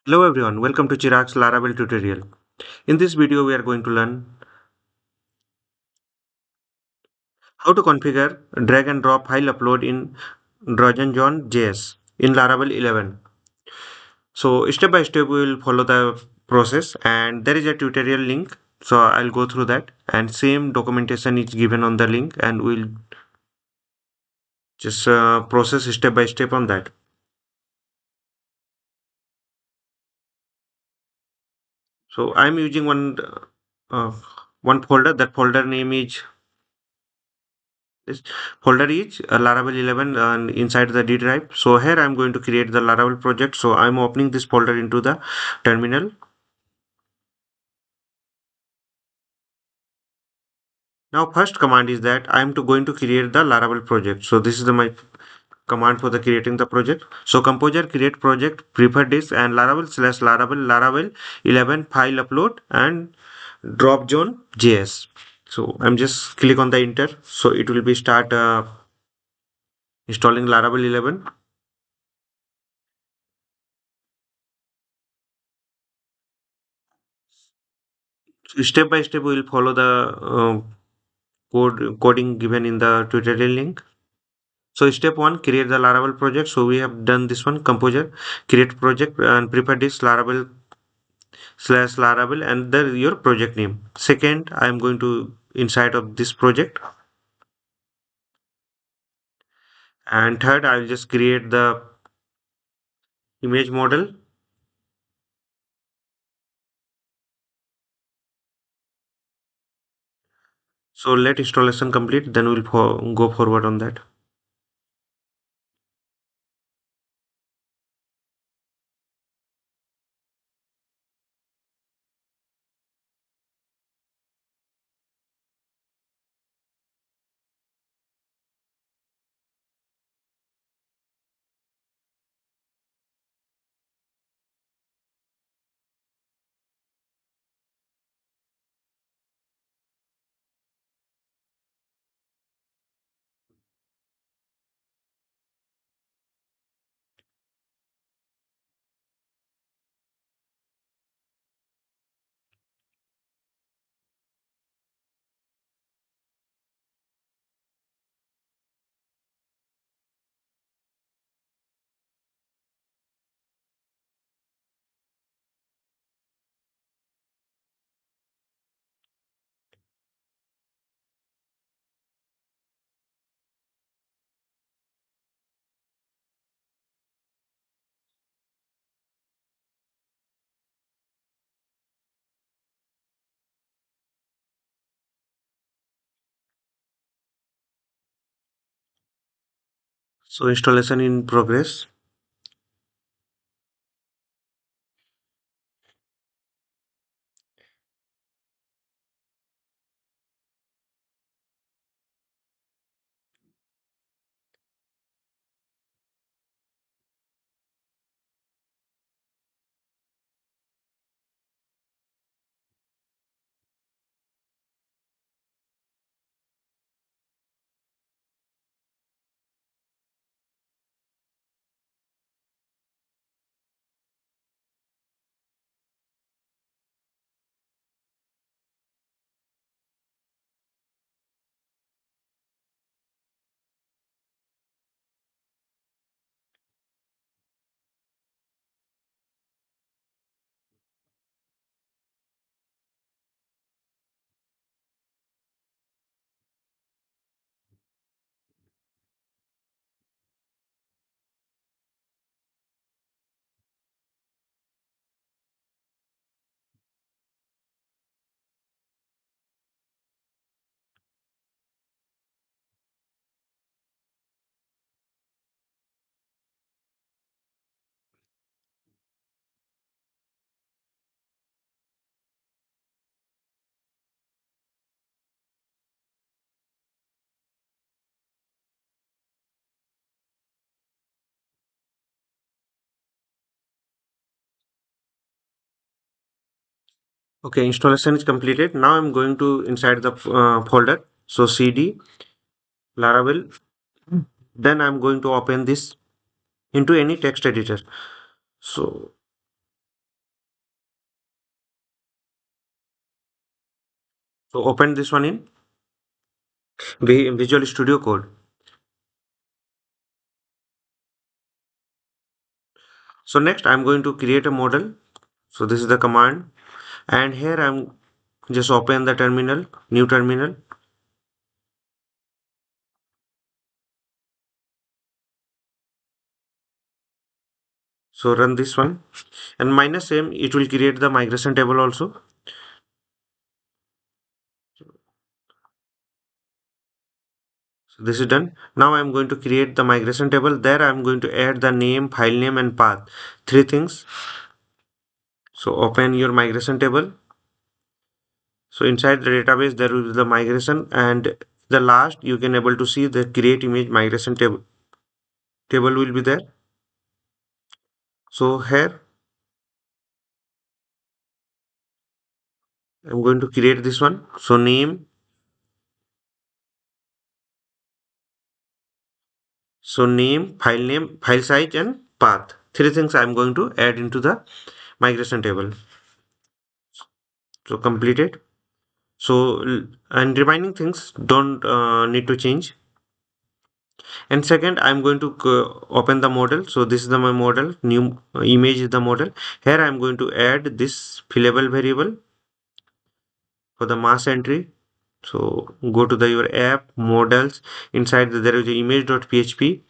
Hello everyone, welcome to Chirag's Laravel tutorial. In this video, we are going to learn how to configure drag and drop file upload in Dropzone JS in Laravel 11. So step by step, we will follow the process, and there is a tutorial link. So I'll go through that, and same documentation is given on the link, and we'll just process step by step on that. So I'm using uh, one folder. That folder name is this folder is Laravel 11 and inside the D drive. So here I'm going to create the Laravel project. So I'm opening this folder into the terminal. Now first command is that I'm going to create the Laravel project. So this is my command for the creating the project. So composer create project preferred disk and Laravel slash Laravel 11 file upload and drop zone JS. So I'm just click on the enter. So it will be start installing Laravel 11. So step by step we will follow the coding given in the tutorial link. So step one, create the Laravel project. So we have done this one, composer, create project and prepare this Laravel slash Laravel and your project name. Second, I am going to inside of this project. And third, I will just create the image model. So let installation complete, then we'll go forward on that. So installation in progress. Okay, installation is completed. Now I'm going to inside the folder. So cd Laravel. Then I'm going to open this into any text editor. So So open this one in Visual Studio Code. So next I'm going to create a model. So this is the command, and here I'm just open the terminal, new terminal. So run this one, and minus m, it will create the migration table also. So this is done. Now I'm going to create the migration table. There I'm going to add the name, file name, and path. Three things. So open your migration table. So inside the database there will be the migration, and the last you can able to see the create image migration table will be there. So here I'm going to create this one. So name, file size, and path. Three things I'm going to add into the migration table. So completed. So and remaining things don't need to change. And second, I'm going to open the model. So this is my model. New image is the model. Here I'm going to add this fillable variable for the mass entry. So go to your app models. Inside there is a image.php.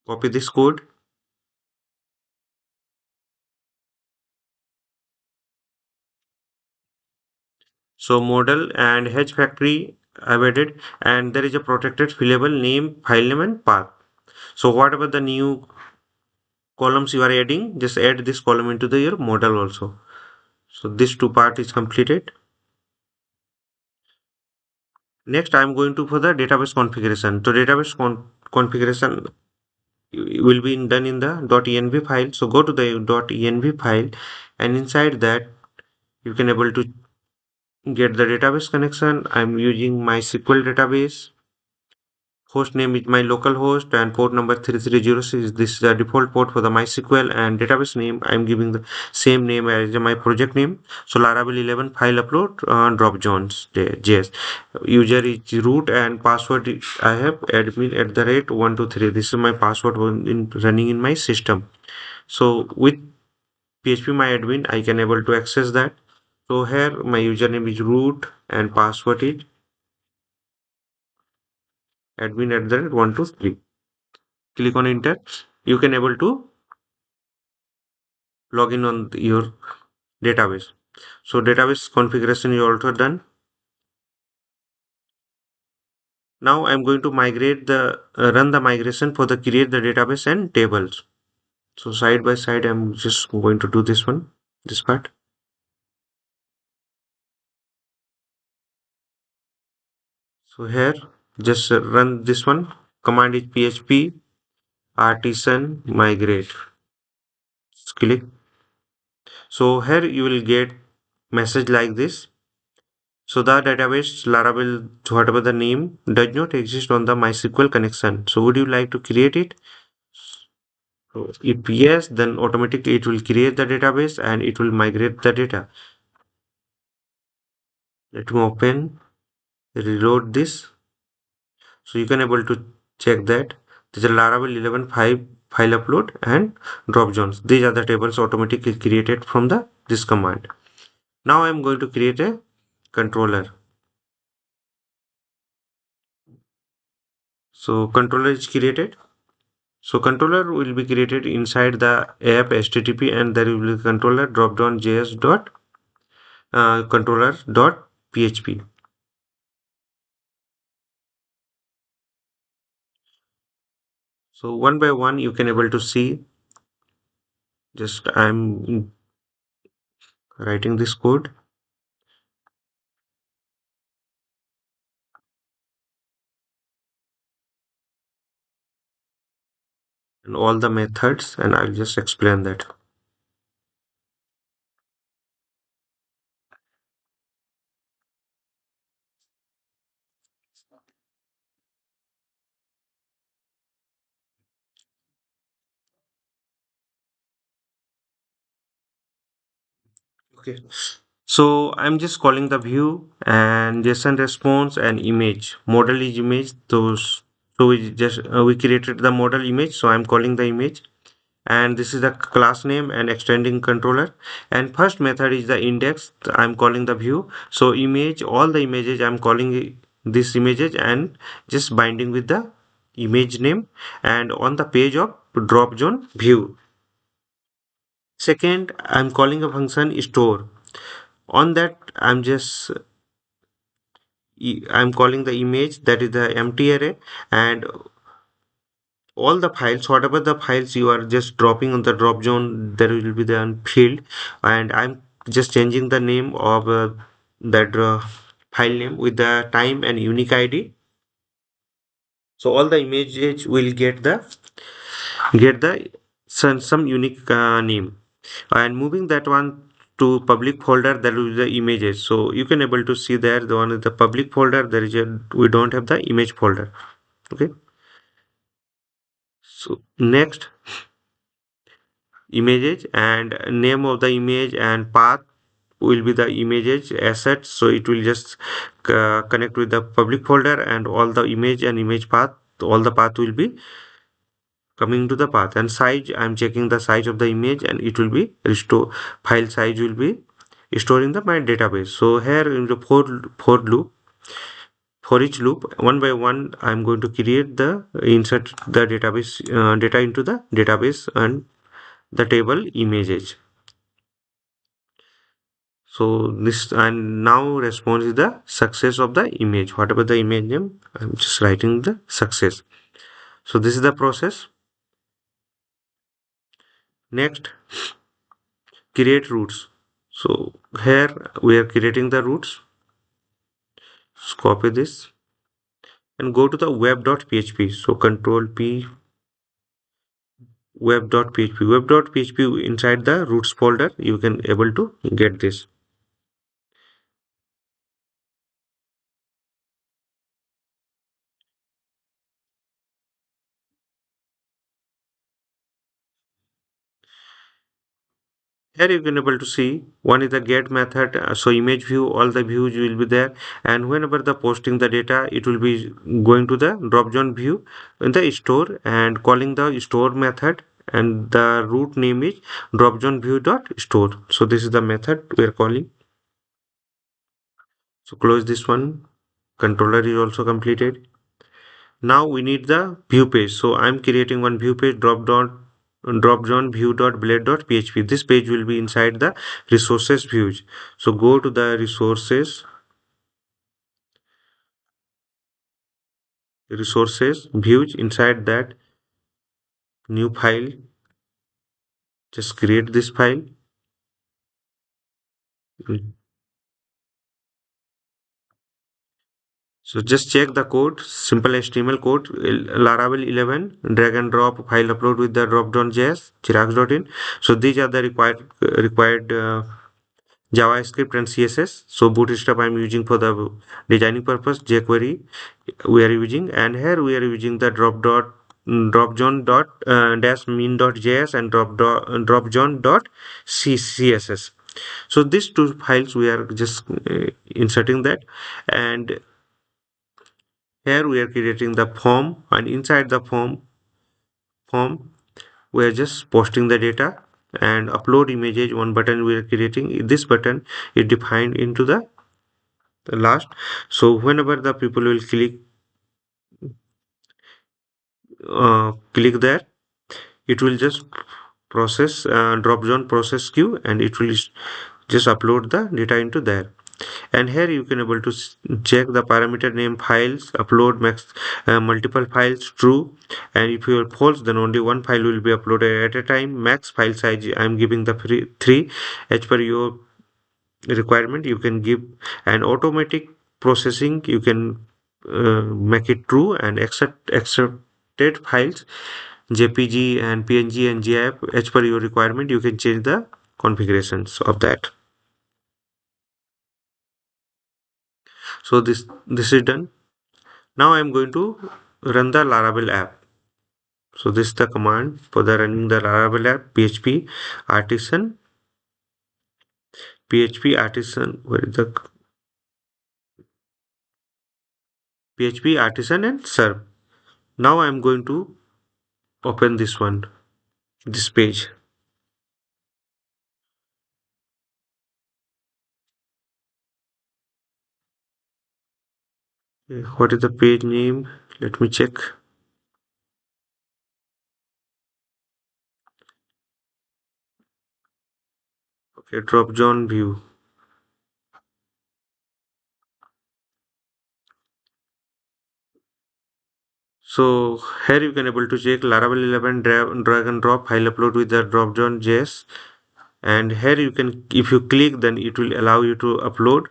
Copy this code. So model and H factory I've added, and there is a protected fillable name, file name, and path. So whatever the new columns you are adding, just add this column into your model also. So this two part is completed. Next, I'm going to for the database configuration. So database configuration will be done in the .env file. So go to the .env file, and inside that you can able to get the database connection. I'm using MySQL database. Host name is my local host, and port number 3306. This is the default port for the MySQL, and database name I'm giving the same name as my project name. So Laravel 11 file upload on Dropzones JS. User is root, and password I have admin at the rate 123. This is my password running in my system. So with PHP my admin I can able to access that. So here my username is root and password is admin at the rate 123. Click on enter. You can able to log in on your database. So database configuration is also done. Now I'm going to migrate the run the migration for the create the database and tables. So side by side I'm just going to do this part. So here just run this one. Command is php artisan migrate. Just click. So here you will get message like this. So the database Laravel, whatever the name, does not exist on the MySQL connection. So would you like to create it? So if yes, then automatically it will create the database and it will migrate the data. Let me open, reload this. So you can able to check that. This is Laravel 11 file upload and drop zones. These are the tables automatically created from the this command. Now I am going to create a controller. So controller is created. So controller will be created inside the app HTTP, and there will be controller dropdown js dot controller dot php. So one by one you can able to see. Just I'm writing this code and all the methods, and I'll just explain that. Okay. So I'm just calling the view and JSON response and image. Model is image. Those so we created the model image. So I'm calling the image, and this is the class name and extending controller. And first method is the index. I'm calling the view. So image, all the images I'm calling this images and just binding with the image name and on the page of drop zone view. Second, I'm calling a function store. On that, I'm calling the image, that is the empty array, and all the files, whatever the files you are just dropping on the drop zone, there will be the field, and I'm just changing the name of that file name with the time and unique ID. So all the images will get the some unique name, and moving that one to public folder, there will be the images. So you can able to see there the one is the public folder. There is a we don't have the image folder. Okay. So next, images and name of the image and path will be the images assets. So it will just connect with the public folder, and all the image and image path, all the path will be coming to the path. And size, I'm checking the size of the image, and it will be restore file size will be storing the my database. So here in the for loop, for each loop, one by one, I'm going to create the insert the database data into the database and the table images. So this, and now response is the success of the image, whatever the image name, I'm just writing the success. So this is the process. Next, create routes. So here we are creating the routes. Just copy this and go to the web.php. So control P, web.php. Web.php inside the routes folder, you can able to get this. Here you can able to see one is the get method. So image view, all the views will be there, and whenever the posting the data, it will be going to the drop zone view in the store and calling the store method, and the root name is drop zone view dot store. So this is the method we are calling. So close this one. Controller is also completed. Now we need the view page. So I'm creating one view page, drop zone view dot blade dot php. This page will be inside the resources views. So go to the resources views. Inside that new file, just create this file. So just check the code, simple HTML code, Laravel 11, drag and drop file upload with the drop.js, chirags.in. So these are the required JavaScript and CSS. So Bootstrap I'm using for the designing purpose. jQuery we are using, and here we are using the dropzone dot dash mean dot js and dropzone dot css. So these two files we are just inserting that, and here we are creating the form, and inside the form we are just posting the data and upload images. One button we are creating. This button is defined into the last. So whenever the people will click there, it will just process drop zone process queue, and it will just upload the data into there. And here you can able to check the parameter name files upload max multiple files true, and if you are false, then only one file will be uploaded at a time. Max file size I'm giving the three as per your requirement. You can give an automatic processing, you can make it true, and accepted files jpg and png and gif as per your requirement, you can change the configurations of that. So this is done. Now I'm going to run the Laravel app. So this is the command for the running the Laravel app: php artisan PHP artisan, where is the PHP artisan and serve. Now I'm going to open this one, this page. What is the page name? Let me check. Okay, Dropzone view. So here you can able to check Laravel 11 drag and drop file upload with the Dropzone JS. And here you can, if you click, then it will allow you to upload,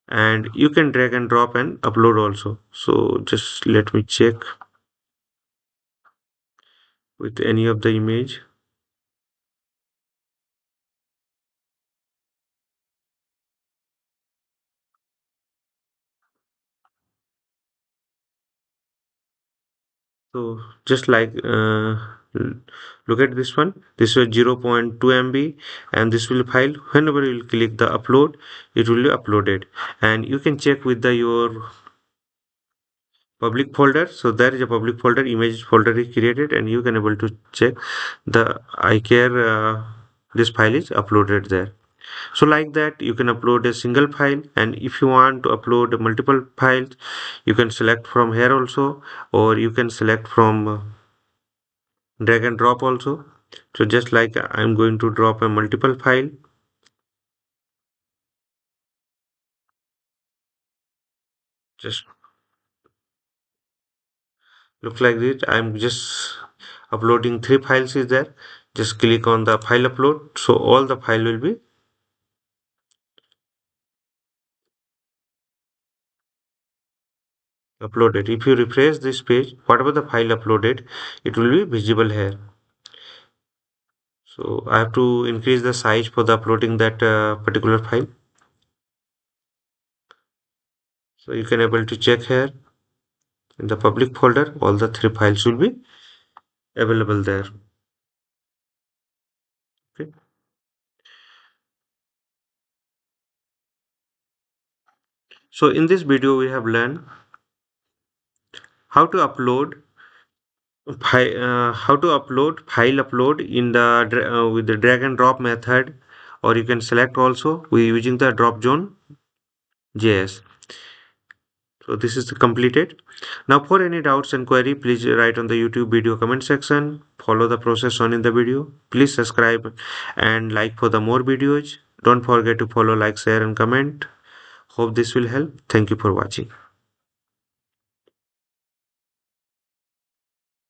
and you can drag and drop and upload also. So just let me check with any of the image. So just like look at this one. This is 0.2 MB, and this will file. Whenever you will click the upload, it will be uploaded, and you can check with the your public folder. So there is a public folder, image folder is created, and you can able to check the I care this file is uploaded there. So like that you can upload a single file, and if you want to upload multiple files, you can select from here also, or you can select from drag and drop also. So just like I'm going to drop a multiple file, just look like this. I'm just uploading 3 files is there. Just click on the file upload, so all the file will be uploaded. If you refresh this page, whatever the file uploaded, it will be visible here. So I have to increase the size for the uploading that particular file. So you can able to check here in the public folder, all the 3 files will be available there. Okay. So in this video we have learned how to upload how to upload file upload in the with the drag and drop method, or you can select also we using the drop zone JS. So this is completed. Now for any doubts and query, please write on the YouTube video comment section. Follow the process shown in the video. Please subscribe and like for the more videos. Don't forget to follow, like, share and comment. Hope this will help. Thank you for watching.